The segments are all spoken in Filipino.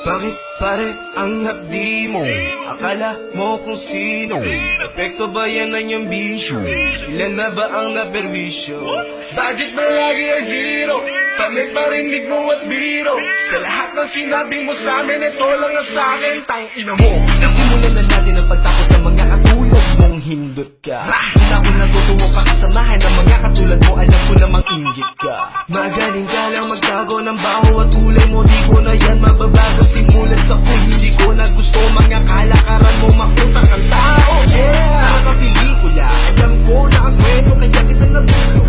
Bakit pare ang hapdi mo? Akala mo kung sino? Epekto ba yan ng iyong bisyo? Ilan na ba ang naperwisyo? Budget ba lagi ay zero? Panay parinig mo at biro? Sa lahat ng sinabi mo sa amin, ito lang ang sa'kin, tangina mo. Sisimulan na natin ang pagtapos sa mga katulad mong hindot ka. Kung ako natutuwa pakasamahan ng mga katulad mo, alam ko namang inggit ka. Magaling ka lang magtago ng baho at kulay mo, di ko na yan mababago. Simulan sa kung hindi ko na gusto, mga kalakaran mo, makutang ang tao. Yeah, nakakapelikula, alam ko na ang kwento, kaya kita nagusto.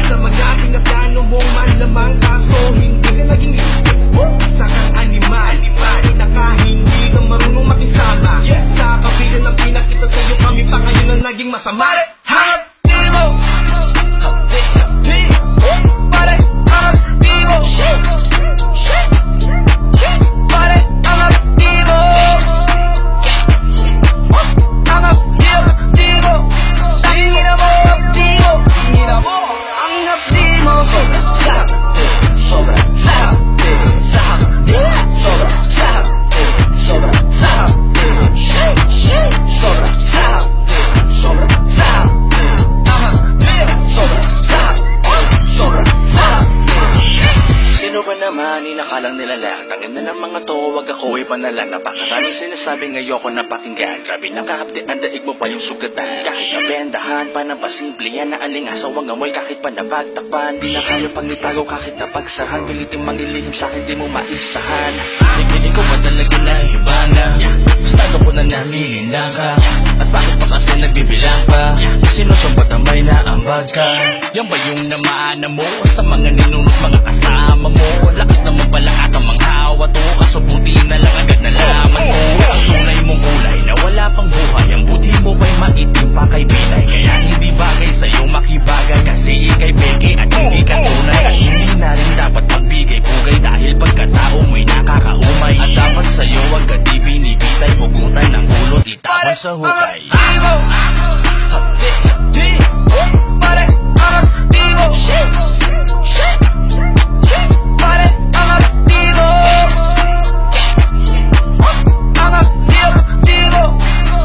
Sa mga pinaplano mong manlamang kaso, hindi ka naging listo. Isa kang animal, pari na ka, hindi ka marunong makisama. Sa kabila ng pinakita sa'yo, kami pa ngayon na naging masama. Hapdi mo! Hapdi mo! Pare, hapdi mo! Pare, hapdi mo! Ang hapdi mo! Tangina mo, hapdi mo! Tangina mo! Ang hapdi mo! Sobra sa hapdi! Sobra sa hapdi! Sa hapdi! Sobra sa hapdi! Sobra sa hapdi! Sobra sa hapdi! Sobra sa hapdi! Ang hapdi! Sobra sa hapdi! Sobra sa hapdi! Sino ba naman inakalang nila lang? Tangin na ng mga to, wag ako ipanalang. Napakaraming sinasabi ngayoko na pakinggan. Grabe nakahapdi, ang daig mo pa yung sugatan. Kahit nabendahan pa ng pasimple yan na alingasaw ang amoy. Kahit pa napagtakpan, di na kayo pang itago. Kahit napagsahan, pilitin mangilihim sa'kin, di mo maisahan. Hindi ko ba talaga na iba na? Gusto ko na nangihina ka. At bakit pa kasi nagbibilang pa? Sinusumbat ang may naambag ka. Yan ba yung namaana mo sa mga ninunot mga kasama mo? Lakas naman pala at ang mga hawa to. Kaso buti na lang agad nalaman ko. Ang tunay mong kulay na wala pang buhay. Ang buti mo ba'y maitim pa kay Bilay? Kaya hindi bagay sa'yo makibagay. Kasi ikay peke at hindi ka tunay. At hindi na rin dapat magbigay pugay. Dahil pagkatao mo'y nakakaumay. At dapat sa'yo agad di binibitay. Hugutan ng ulot itapon sa hukay. Hapdi, hapdi, pare, hapdi mo. Pare, hapdi mo. Ang hapdi mo.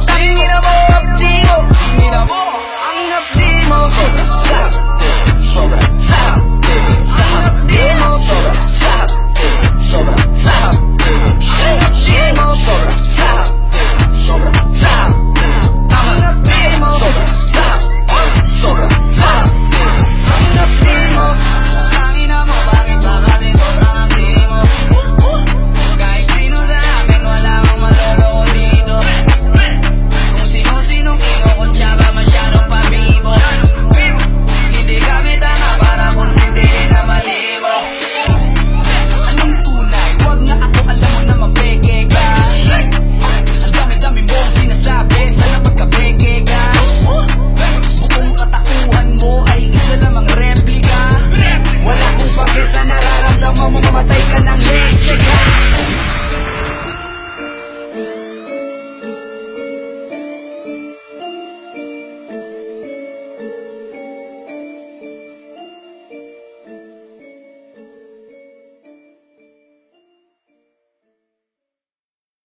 Tangina mo, hapdi mo. Tangina mo, ang hapdi mo. Sobra sa hapdi, sobra sa hapdi, sa hapdi mo. Sobra sa hapdi, sobra sa hapdi, sa hapdi mo. Sobra sa hapdi, sobra sa hapdi. Ang hapdi mo. Sobra sa hapdi, sobra sa hapdi. Ang hapdi mo. Tangina mo, bakit ba kasi sobrang hapdi mo? Kahit sino sa amin, wala mang maloloko dito. Kung sino-sinong kinukutsa ba masyadong pabibo. Hindi kami tanga para konsintihin na mali mo. Anong tunay? Huwag nga ako, alam mo naman peke ka. Ang dami-dami mong sinasabi, sana pagka-peke ka. Buong katauhan mo ay isa lamang replika. Wala kong pake sa nararamdaman mo, mamatay ka ng